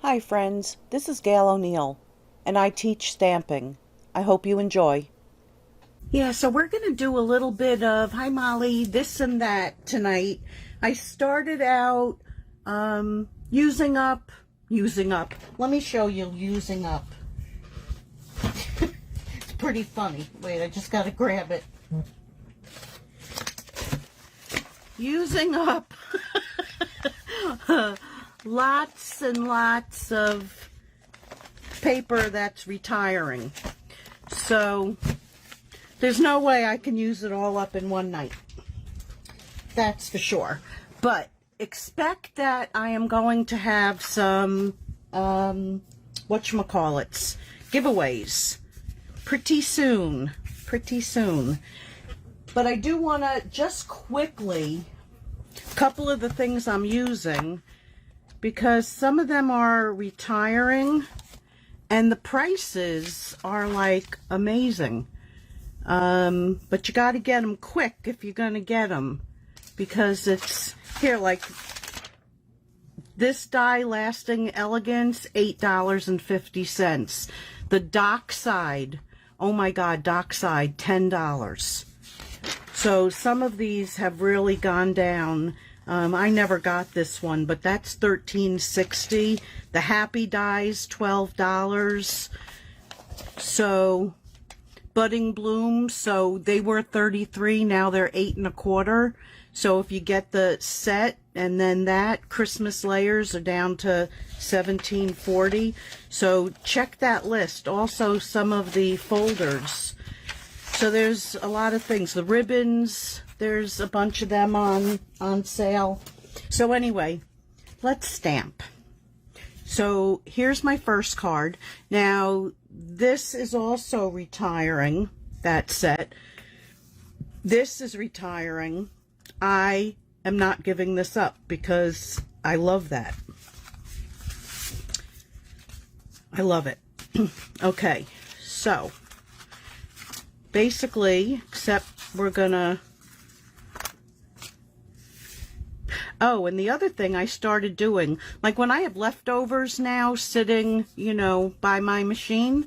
Hi friends, this is Gail O'Neill, and I teach stamping. I hope you enjoy. Yeah, so we're going to do a little bit of, hi Molly, this and that tonight. I started out using up. Let me show you using up. It's pretty funny. Wait, I just got to grab it. Using up lots and lots of paper that's retiring. So there's no way I can use it all up in one night. That's for sure. But expect that I am going to have some whatchamacallits, giveaways pretty soon. But I do want to just quickly, a couple of the things I'm using, because some of them are retiring and the prices are like amazing. But you got to get them quick if you're going to get them, because it's here, like this die lasting elegance, $8.50. The dockside, oh my god, dockside, $10. So some of these have really gone down. I never got this one, but that's $13.60. The Happy Dies, $12. So Budding Blooms, so they were $33, now they're $8.25. So if you get the set and then that, Christmas layers are down to $17.40. So check that list. Also some of the folders. So there's a lot of things. The ribbons, there's a bunch of them on sale. So anyway, let's stamp. So here's my first card. Now this is also retiring, that set. This is retiring. I am not giving this up because I love that. I love it. Okay, so basically, except we're gonna, oh, and the other thing I started doing, like when I have leftovers now sitting, you know, by my machine,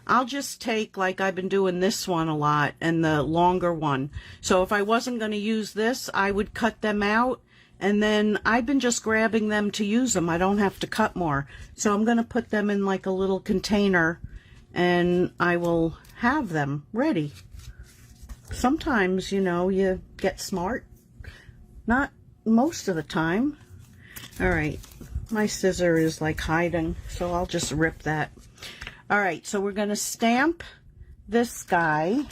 I'll just take, like I've been doing this one a lot and the longer one. So if I wasn't going to use this, I would cut them out, and then I've been just grabbing them to use them. I don't have to cut more. So I'm going to put them in like a little container and I will have them ready. Sometimes, you know, you get smart. Not most of the time. All right, my scissor is like hiding, so I'll just rip that. All right, so we're going to stamp this guy.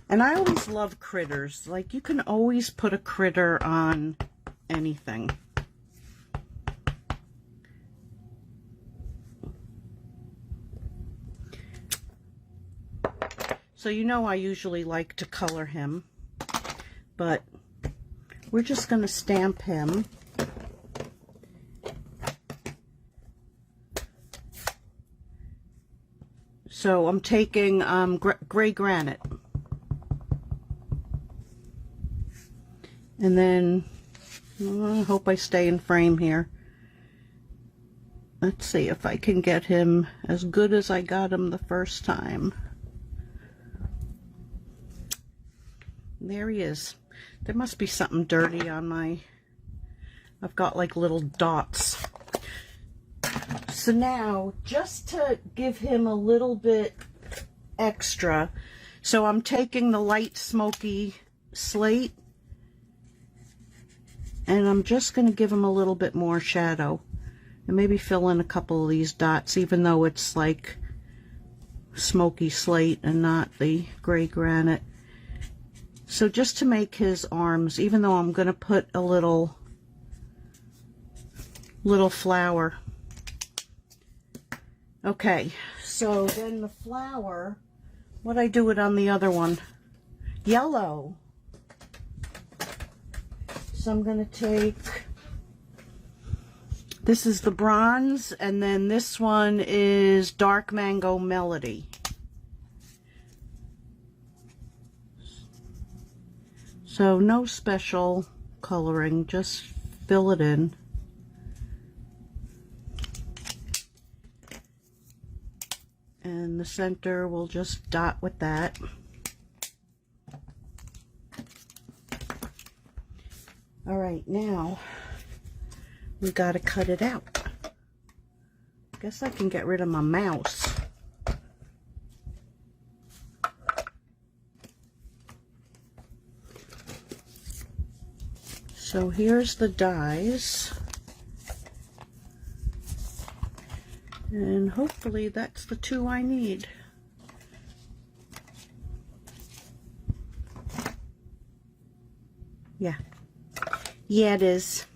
And I always love critters. Like, you can always put a critter on anything. So you know I usually like to color him, but we're just going to stamp him. So I'm taking gray granite. And then, I hope I stay in frame here. Let's see if I can get him as good as I got him the first time. There he is. There must be something dirty on my, I've got like little dots. So now, just to give him a little bit extra, so I'm taking the light smoky slate and I'm just going to give him a little bit more shadow and maybe fill in a couple of these dots, even though it's like smoky slate and not the gray granite. So just to make his arms, even though I'm going to put a little flower. Okay, so then the flower, what'd I do it on the other one? Yellow. So I'm going to take, this is the bronze, and then this one is Dark Mango Melody. So no special coloring, just fill it in. the center we'll just dot with that. All right, now we got to cut it out. Guess I can get rid of my mouse. So here's the dies. And hopefully that's the two I need. Yeah. Yeah, it is.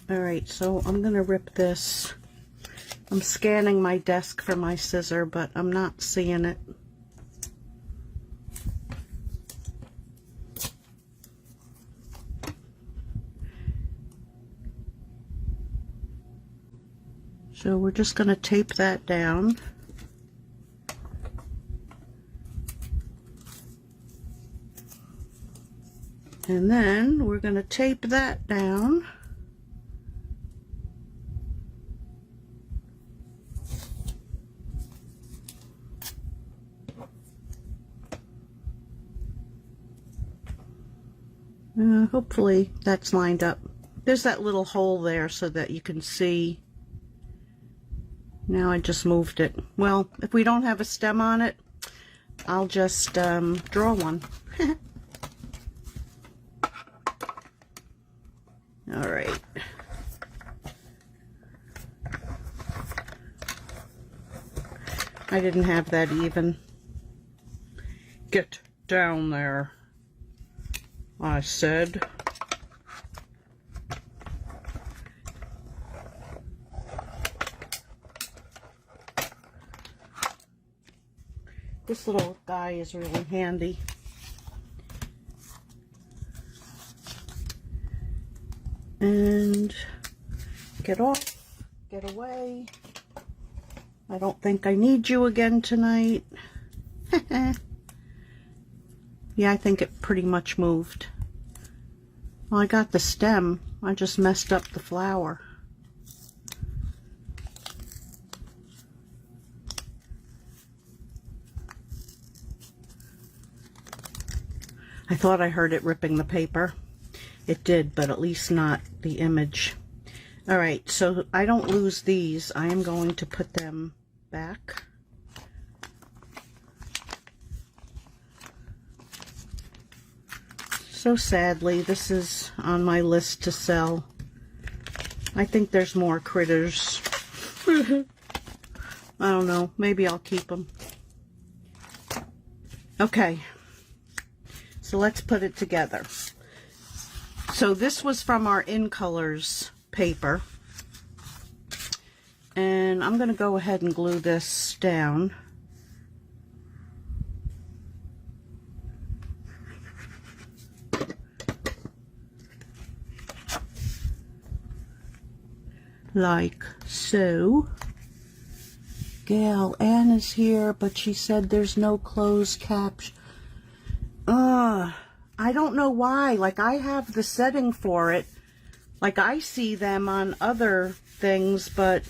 Alright, so I'm going to rip this. I'm scanning my desk for my scissor, but I'm not seeing it. So we're just going to tape that down. And then we're going to tape that down. Hopefully that's lined up. There's that little hole there so that you can see. Now I just moved it. Well, if we don't have a stem on it, I'll just draw one. All right. I didn't have that even. Get down there, I said. This little guy is really handy. And get off, get away. I don't think I need you again tonight. Yeah, I think it pretty much moved. Well, I got the stem. I just messed up the flower. I thought I heard it ripping the paper. It did, but at least not the image. All right, so I don't lose these. I am going to put them back. So sadly, this is on my list to sell. I think there's more critters. I don't know. Maybe I'll keep them. Okay. So let's put it together. So this was from our In Colors paper. And I'm going to go ahead and glue this down. Like so. Gail Ann is here, but she said there's no closed caption. I don't know why. Like, I have the setting for it. Like, I see them on other things, but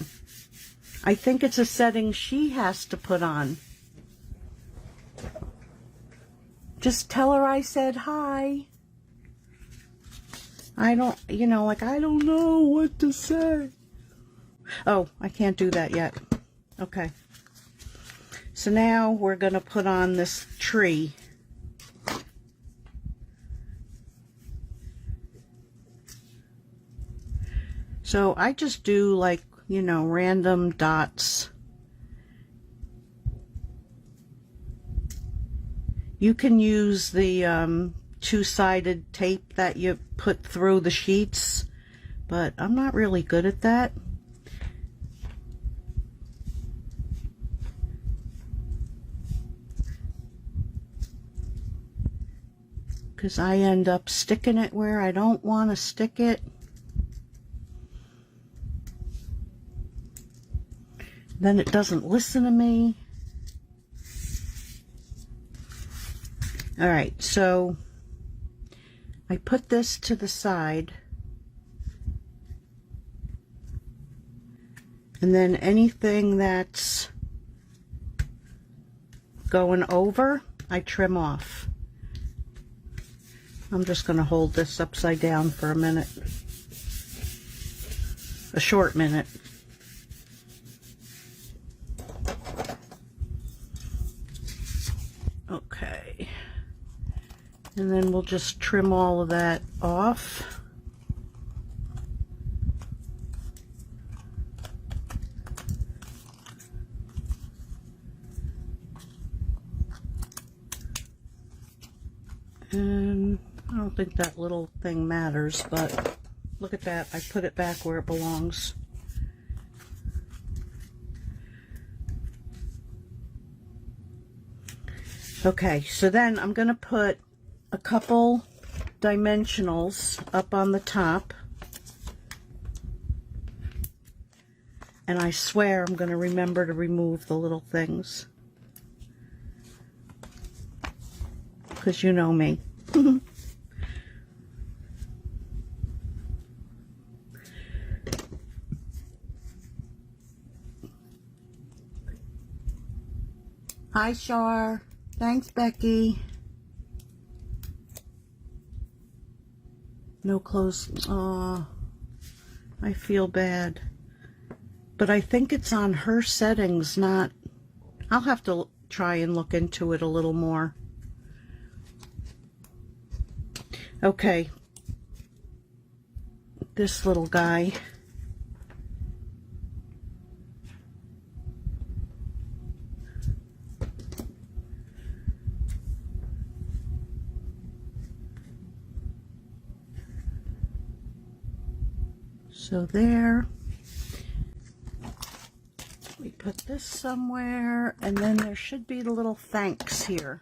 I think it's a setting she has to put on. Just tell her I said hi. I don't, you know, like, I don't know what to say. Oh, I can't do that yet. Okay. So now we're going to put on this tree. So I just do, like, you know, random dots. You can use the two-sided tape that you put through the sheets, but I'm not really good at that. Because I end up sticking it where I don't want to stick it. Then it doesn't listen to me. All right, so I put this to the side. And then anything that's going over, I trim off. I'm just going to hold this upside down for a minute. A short minute. Okay. And then we'll just trim all of that off. And I don't think that little thing matters, but look at that. I put it back where it belongs. Okay, so then I'm going to put a couple dimensionals up on the top. And I swear I'm going to remember to remove the little things. Because you know me. Hi, Shar. Thanks, Becky. No clothes. Aw, I feel bad. But I think it's on her settings, not... I'll have to try and look into it a little more. Okay. This little guy. So there. We put this somewhere, and then there should be the little thanks here.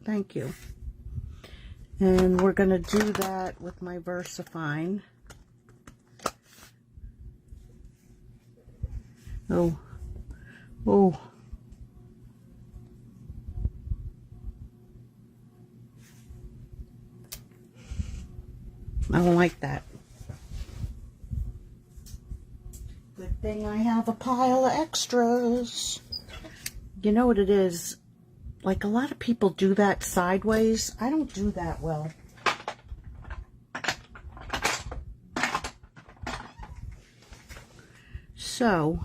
Thank you. And we're going to do that with my VersaFine. Oh. Oh. I don't like that. Good thing I have a pile of extras. You know what it is? Like, a lot of people do that sideways. I don't do that well. So,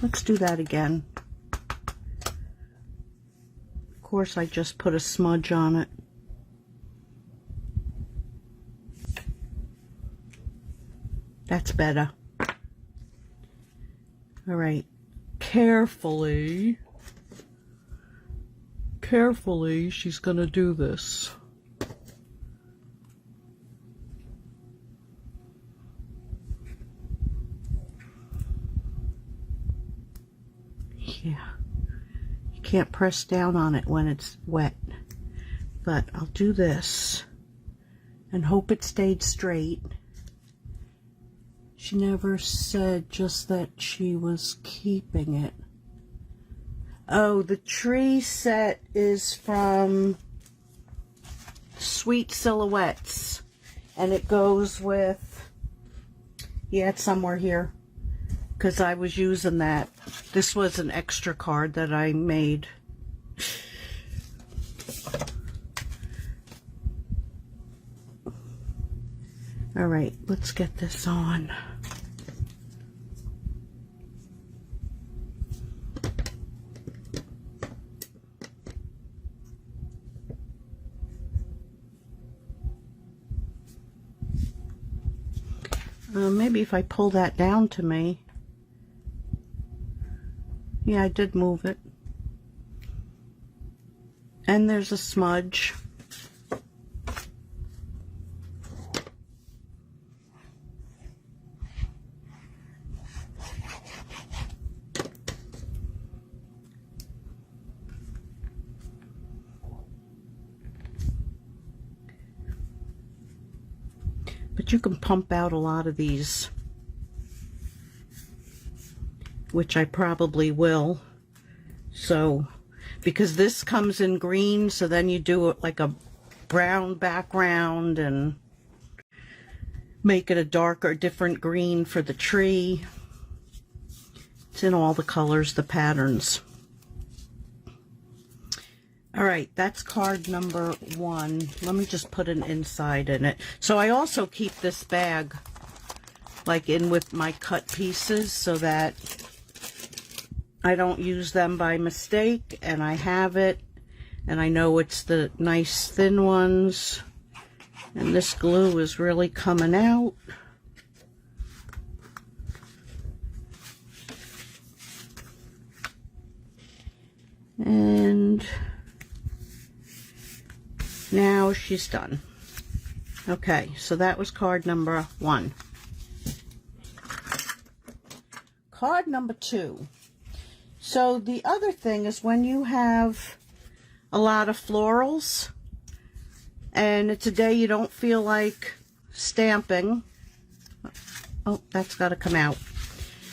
let's do that again. Of course, I just put a smudge on it. That's better. All right. Carefully, she's going to do this. Yeah. You can't press down on it when it's wet. But I'll do this and hope it stayed straight. She never said just that she was keeping it. Oh, the tree set is from Sweet Silhouettes. And it goes with... Yeah, it's somewhere here. Because I was using that. This was an extra card that I made. Alright, let's get this on. Maybe if I pull that down to me. Yeah, I did move it. And there's a smudge. But you can pump out a lot of these, which I probably will. So, because this comes in green, so then you do it like a brown background, and make it a darker, different green for the tree. It's in all the colors, the patterns. All right, that's card number 1. Let me just put an inside in it. So I also keep this bag like in with my cut pieces so that I don't use them by mistake, and I have it, and I know it's the nice thin ones, and this glue is really coming out. And now she's done. Okay, so that was card number 1. Card number 2. So the other thing is when you have a lot of florals and it's a day you don't feel like stamping. Oh, that's got to come out.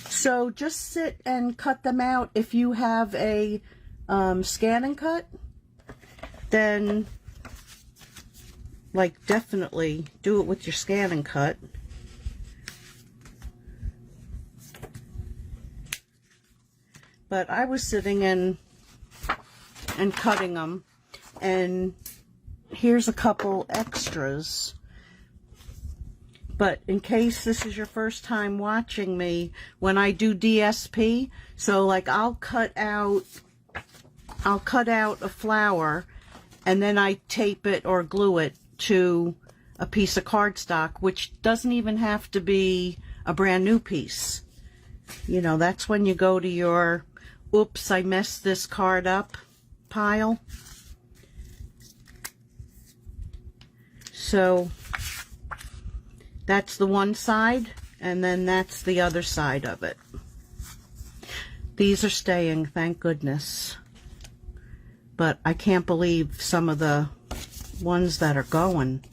So just sit and cut them out. If you have a scan and cut, then like definitely do it with your scan and cut. But I was sitting and cutting them, and here's a couple extras. But in case this is your first time watching me, when I do DSP, so like I'll cut out a flower and then I tape it or glue it to a piece of cardstock, which doesn't even have to be a brand new piece. You know, that's when you go to your oops, I messed this card up pile. So that's the one side, and then that's the other side of it. These are staying, thank goodness. But I can't believe some of the ones that are going.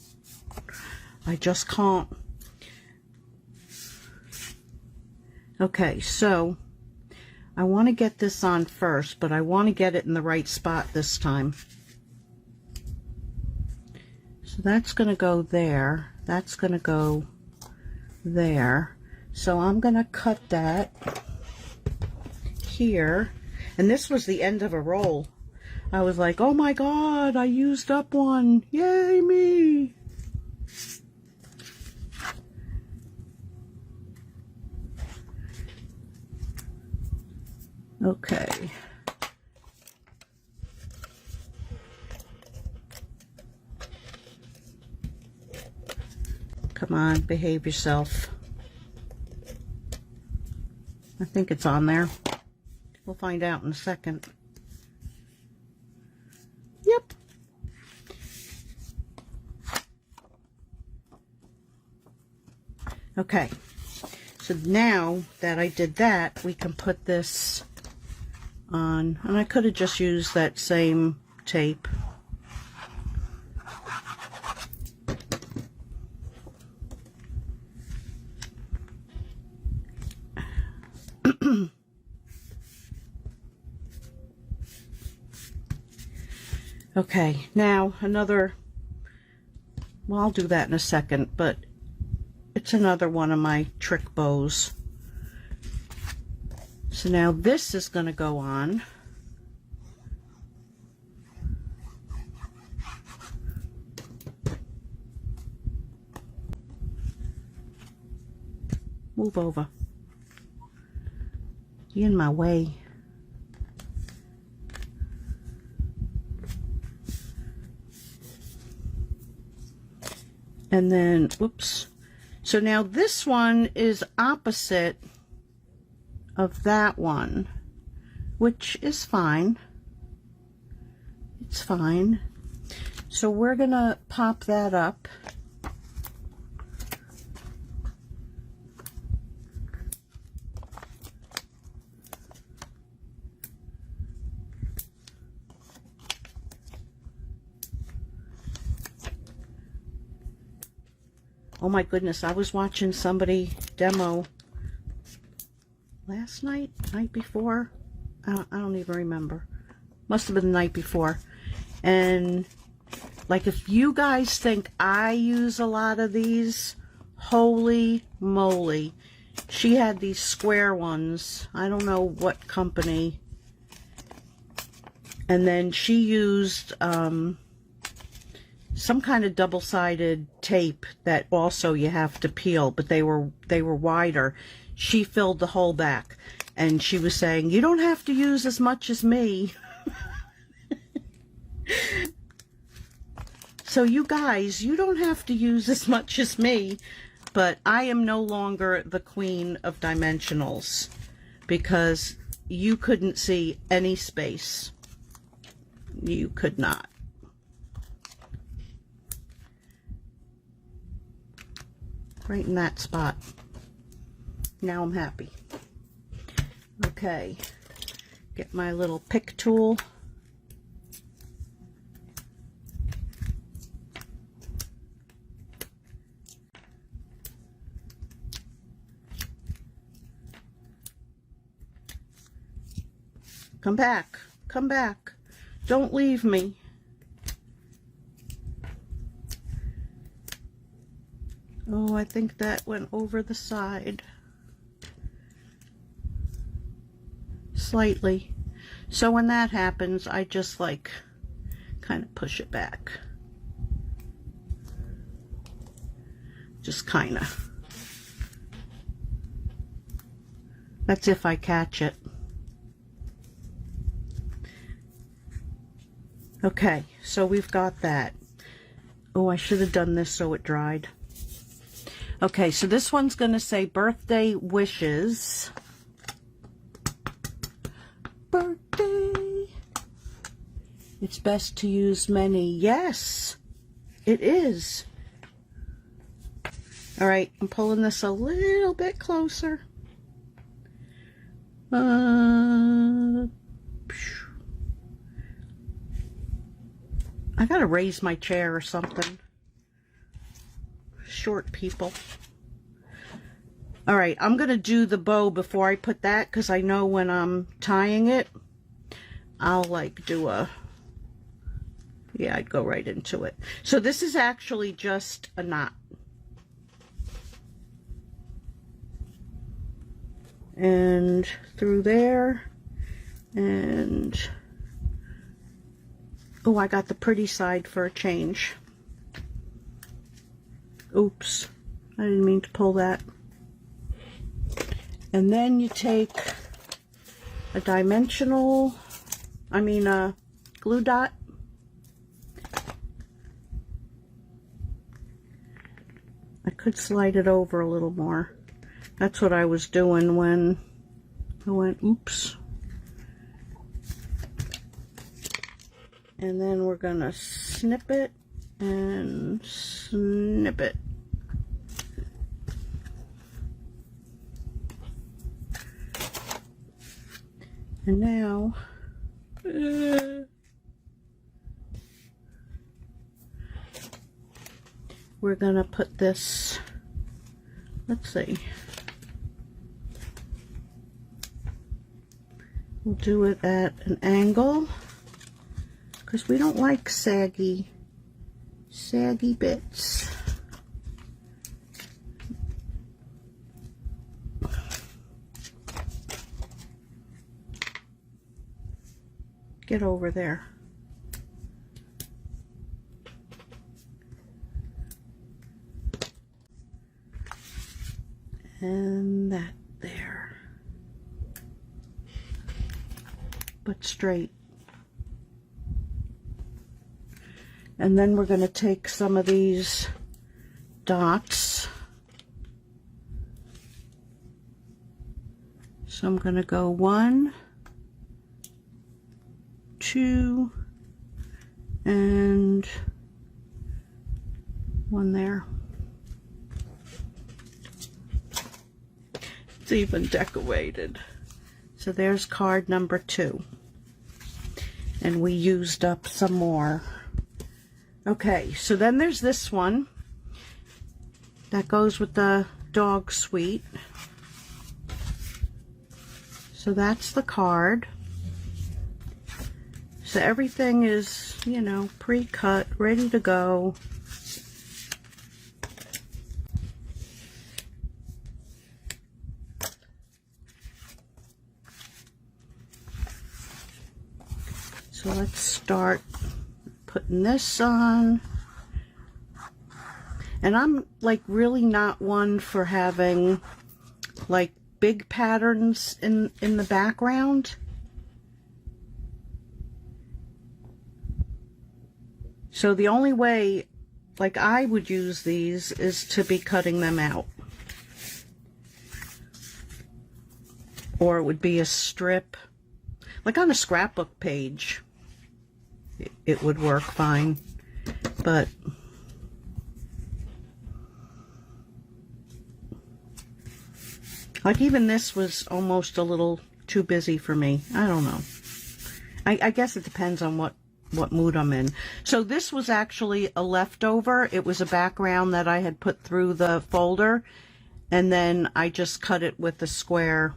I just can't. Okay, so I want to get this on first, but I want to get it in the right spot this time. So that's going to go there. That's going to go there. So I'm going to cut that here. And this was the end of a roll. I was like, oh my God, I used up one. Yay me. Okay. Come on, behave yourself. I think it's on there. We'll find out in a second. Yep. Okay. So now that I did that, we can put this on, and I could have just used that same tape. Okay, now another, well, I'll do that in a second, but it's another one of my trick bows. So now this is going to go on. Move over. You're in my way. And then, whoops. So now this one is opposite of that one, which is fine. It's fine. So we're gonna pop that up. Oh my goodness, I was watching somebody demo last night, night before, I don't even remember. Must have been the night before. And like, if you guys think I use a lot of these, Holy moly. She had these square ones. I don't know what company. And then she used some kind of double-sided tape that also you have to peel, but they were wider. She filled the whole back, and she was saying, "You don't have to use as much as me." So you guys, you don't have to use as much as me, but I am no longer the queen of dimensionals because you couldn't see any space. You could not. Right in that spot. Now I'm happy. Okay, get my little pick tool. Come back, come back. Don't leave me. Oh, I think that went over the side. Slightly. So when that happens, I just like kind of push it back. Just kind of. That's if I catch it. Okay, so we've got that. Oh, I should have done this so it dried. Okay, so this one's going to say birthday wishes. Birthday. It's best to use many. Yes, it is. All right, I'm pulling this a little bit closer. I gotta raise my chair or something. Short people. All right, I'm gonna do the bow before I put that because I know when I'm tying it, I'll like do a, yeah, I'd go right into it. So this is actually just a knot. And through there, and oh, I got the pretty side for a change. Oops, I didn't mean to pull that. And then you take a dimensional, a glue dot. I could slide it over a little more. That's what I was doing when I went, oops. And then we're gonna snip it and snip it. And now, we're gonna put this, let's see. We'll do it at an angle because we don't like saggy bits. Get over there. And that there. But straight. And then we're going to take some of these dots. So I'm going to go 1, 2, and 1 there. It's even decorated. So there's card number 2. And we used up some more. Okay, so then there's this one that goes with the dog suite. So that's the card. So everything is, you know, pre-cut, ready to go. So let's start putting this on. And I'm like really not one for having like big patterns in the background. So the only way like I would use these is to be cutting them out. Or it would be a strip. Like on a scrapbook page, it would work fine. But like even this was almost a little too busy for me. I don't know. I guess it depends on what mood I'm in. So this was actually a leftover. It was a background that I had put through the folder, and then I just cut it with a square.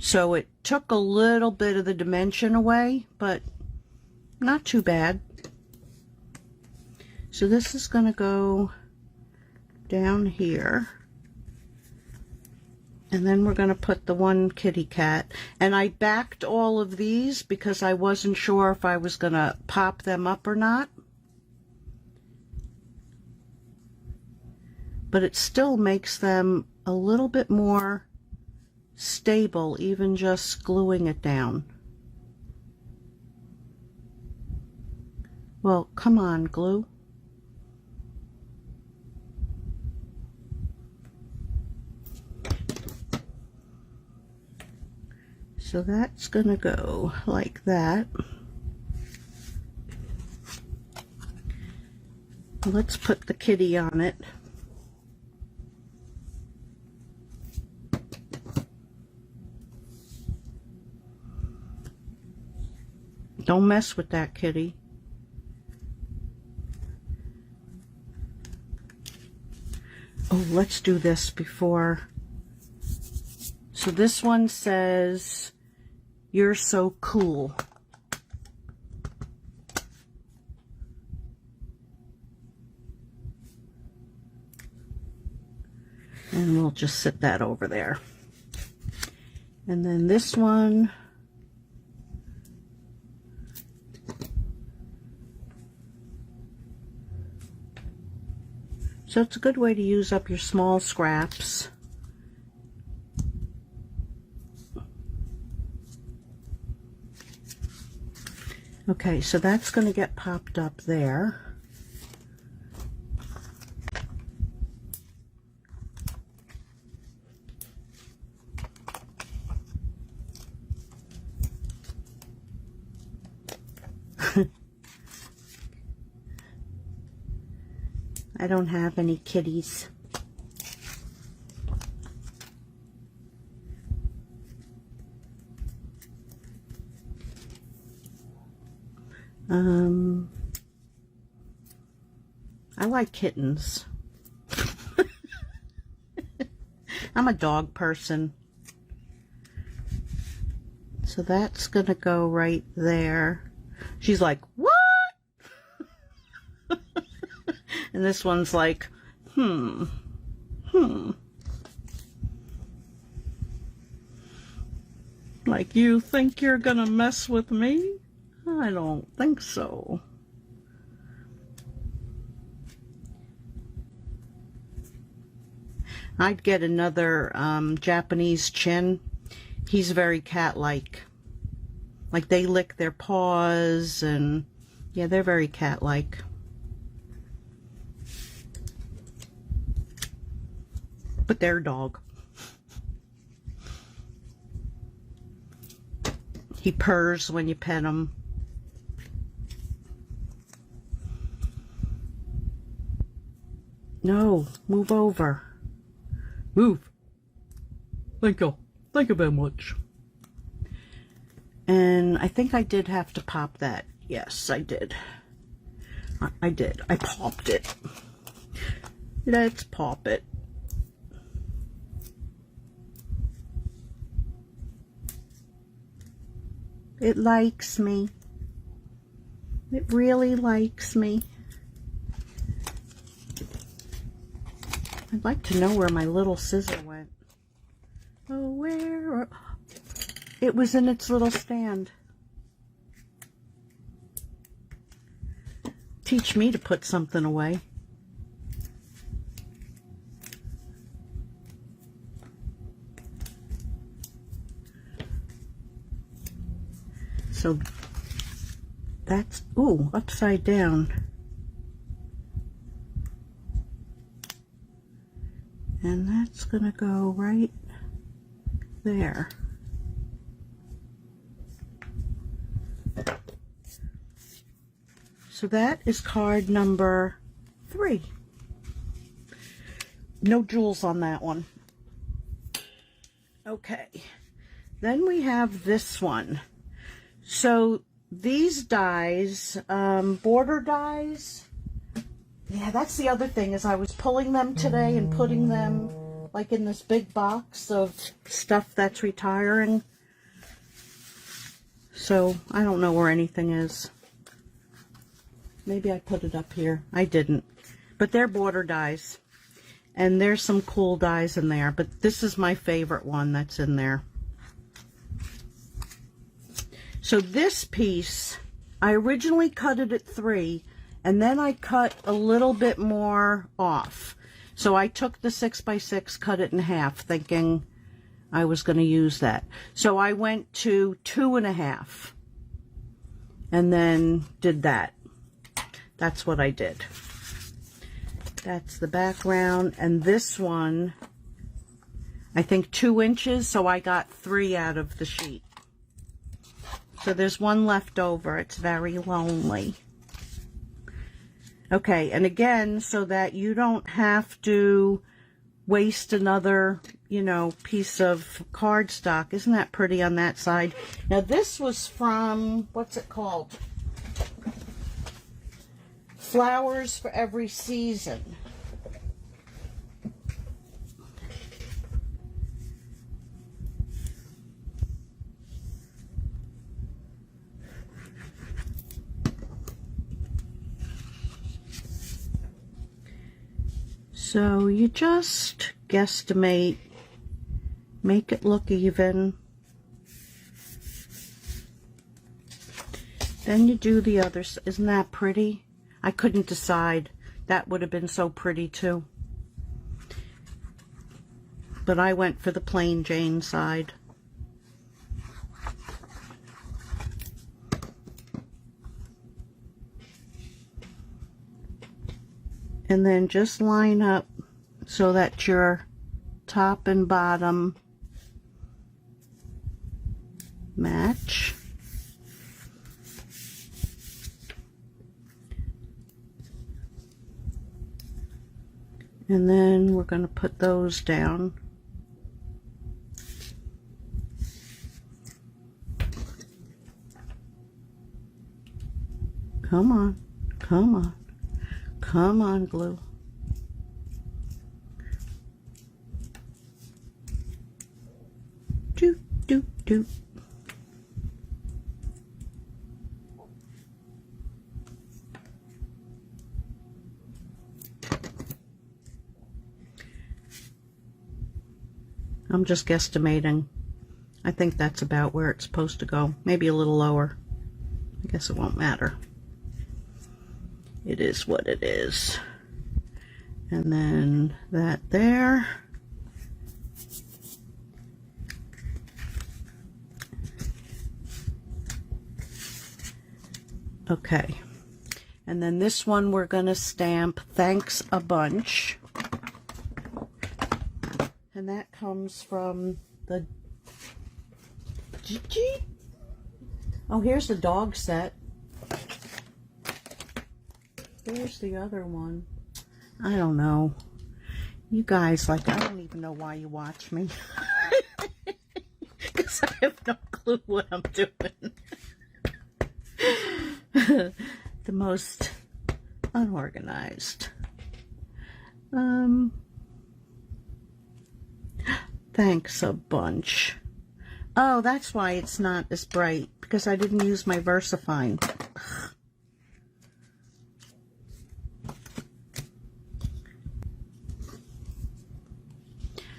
So it took a little bit of the dimension away, but not too bad. So this is going to go down here. And then we're going to put the one kitty cat. And I backed all of these because I wasn't sure if I was going to pop them up or not. But it still makes them a little bit more stable, even just gluing it down. Well, come on, glue. So that's gonna go like that. Let's put the kitty on it. Don't mess with that kitty. Oh, let's do this before. So this one says, "You're so cool." And we'll just sit that over there. And then this one, so it's a good way to use up your small scraps. Okay, so that's going to get popped up there. I don't have any kitties. I like kittens. I'm a dog person. So that's gonna go right there. She's like, "What?" And this one's like, Like, you think you're gonna mess with me? I don't think so. I'd get another Japanese chin. He's very cat-like. Like, they lick their paws, and yeah, they're very cat-like. But they're a dog. He purrs when you pet him. No, move over. Move. Thank you. Thank you very much. And I think I did have to pop that. Yes, I did. I did. I popped it. Let's pop it. It likes me. It really likes me. I'd like to know where my little scissor went. Oh, where? It was in its little stand. Teach me to put something away. So that's, ooh, upside down. And that's gonna go right there. So that is card number 3. No jewels on that one. Okay. Then we have this one. So these dies, border dies. Yeah, that's the other thing, is I was pulling them today and putting them like in this big box of stuff that's retiring. So I don't know where anything is. Maybe I put it up here. I didn't. But they're border dies. And there's some cool dies in there. But this is my favorite one that's in there. So this piece, I originally cut it at 3. And then I cut a little bit more off. So I took the 6x6, cut it in half, thinking I was going to use that. So I went to 2.5. And then did that. That's what I did. That's the background. And this one, I think 2 inches, so I got 3 out of the sheet. So there's one left over. It's very lonely. Okay, and again, so that you don't have to waste another, you know, piece of cardstock. Isn't that pretty on that side? Now this was from, what's it called? Flowers for Every Season. So you just guesstimate, make it look even. Then you do the other. Isn't that pretty? I couldn't decide. That would have been so pretty too. But I went for the plain Jane side. And then just line up so that your top and bottom match. And then we're going to put those down. Come on, come on, come on, glue. Doot, doot, doot. I'm just guesstimating. I think that's about where it's supposed to go. Maybe a little lower. I guess it won't matter. It is what it is. And then that there. Okay. And then this one we're going to stamp Thanks a Bunch. And that comes from the Gigi. Oh, here's the dog set. Here's the other one. I don't know. You guys, like, I don't even know why you watch me. Because I have no clue what I'm doing. The most unorganized. Thanks a bunch. Oh, that's why it's not as bright, because I didn't use my VersaFine.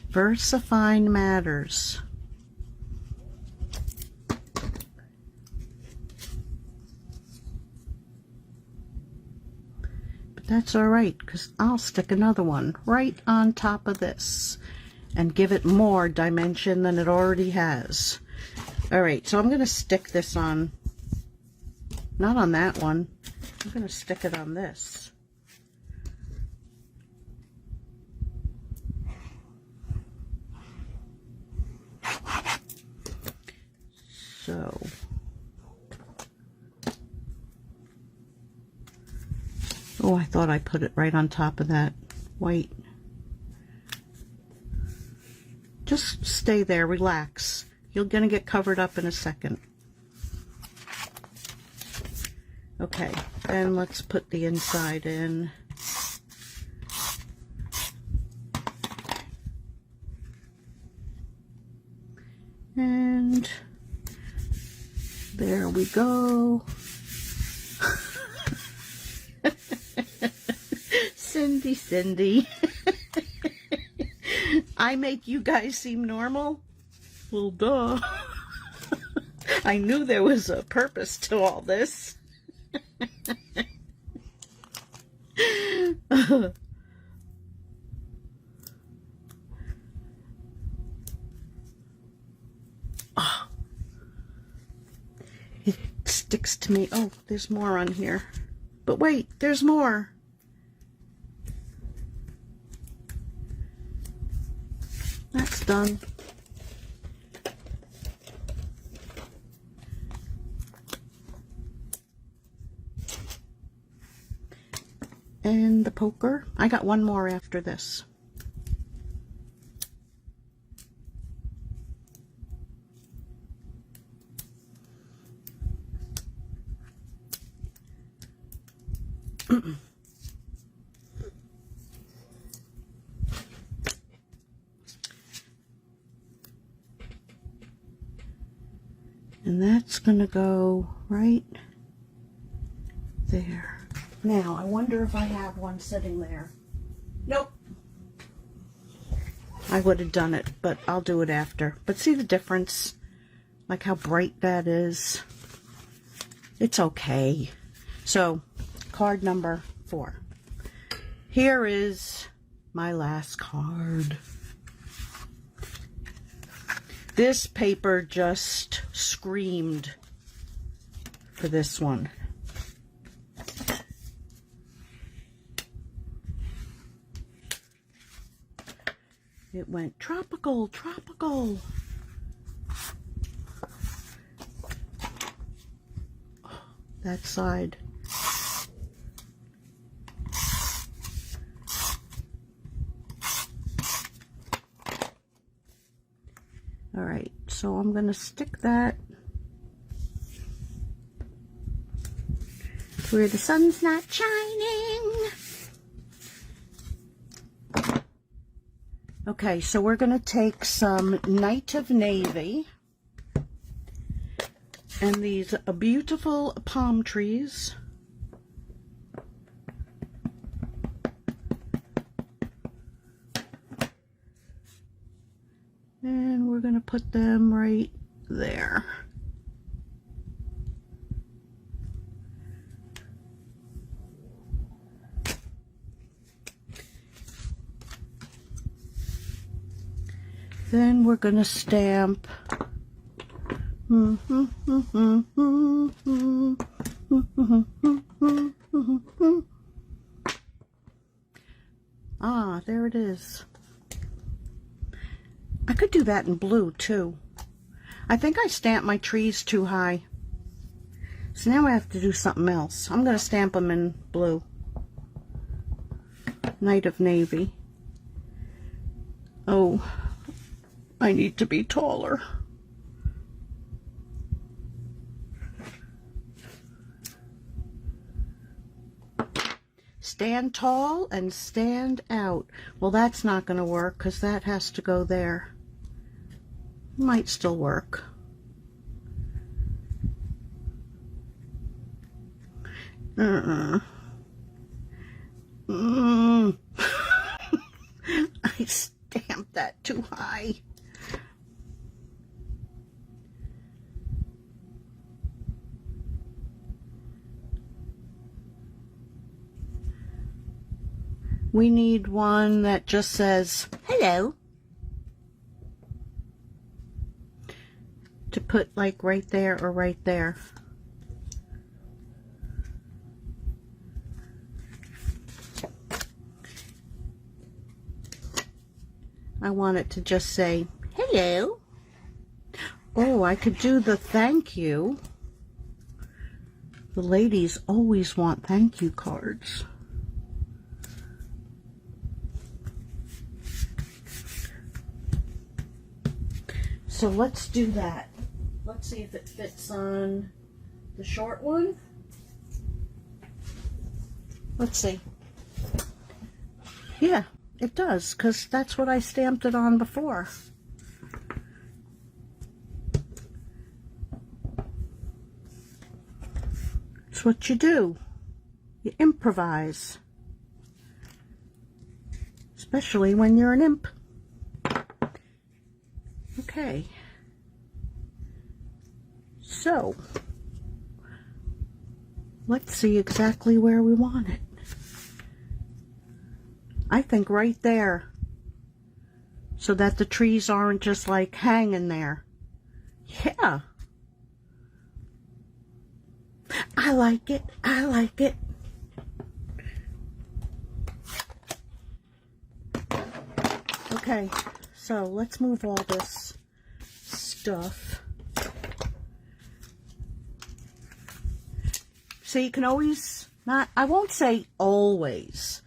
VersaFine matters. that's all right, because I'll stick another one right on top of this and give it more dimension than it already has. All right, so I'm going to stick this on, not on that one. I'm going to stick it on this. So, oh, I thought I put it right on top of that white. Just stay there, relax. You're gonna get covered up in a second. Okay, then let's put the inside in. And there we go. Cindy. I make you guys seem normal? Well, duh. I knew there was a purpose to all this. Oh. It sticks to me. Oh, there's more on here. But wait, there's more. That's done. And the poker. I got one more after this. And that's gonna go right there. Now, I wonder if I have one sitting there. Nope. I would have done it, but I'll do it after. But see the difference? Like how bright that is? It's okay. So, card number 4. Here is my last card. This paper just screamed for this one. It went tropical, tropical. That side. All right, so I'm going to stick that where the sun's not shining. Okay, so we're going to take some Night of Navy and these beautiful palm trees. And we're going to put them right there. Then we're going to stamp. Ah, there it is. I could do that in blue too. I think I stamped my trees too high. So now I have to do something else. I'm going to stamp them in blue. Night of Navy. Oh, I need to be taller. Stand tall and stand out. Well, that's not going to work because that has to go there. Might still work. I stamped that too high. We need one that just says, hello. To put like right there or right there. I want it to just say, hello. Oh, I could do the thank you. The ladies always want thank you cards. So let's do that. Let's see if it fits on the short one. Let's see. Yeah, it does, because that's what I stamped it on before. It's what you do. You improvise. Especially when you're an imp. Okay. So, let's see exactly where we want it. I think right there, so that the trees aren't just like hanging there. Yeah. I like it. I like it. Okay, so let's move all this stuff. So you can always, not, I won't say always,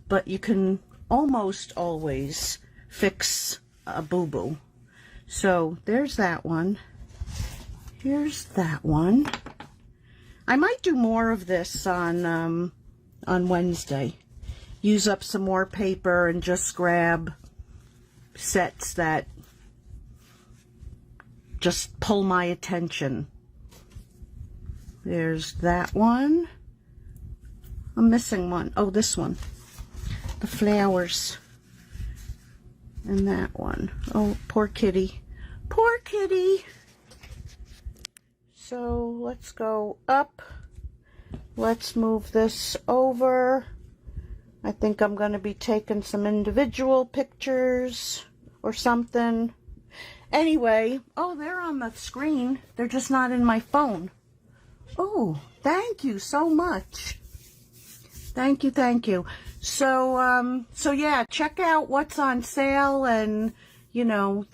but you can almost always fix a boo-boo. So there's that one. Here's that one. I might do more of this on Wednesday. Use up some more paper and just grab sets that just pull my attention. There's that one. I'm missing one. Oh, this one. The flowers. And that one. Oh, poor kitty. Poor kitty. So let's go up. Let's move this over. I think I'm going to be taking some individual pictures or something. Anyway, oh, they're on the screen. They're just not in my phone. Oh, thank you so much. Thank you, thank you. So, yeah, check out what's on sale, and, you know,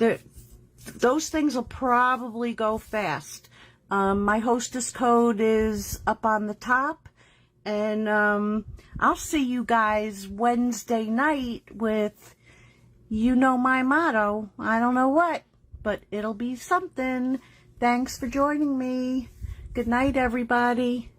those things will probably go fast. My hostess code is up on the top, and I'll see you guys Wednesday night with, you know my motto, I don't know what, but it'll be something. Thanks for joining me. Good night, everybody.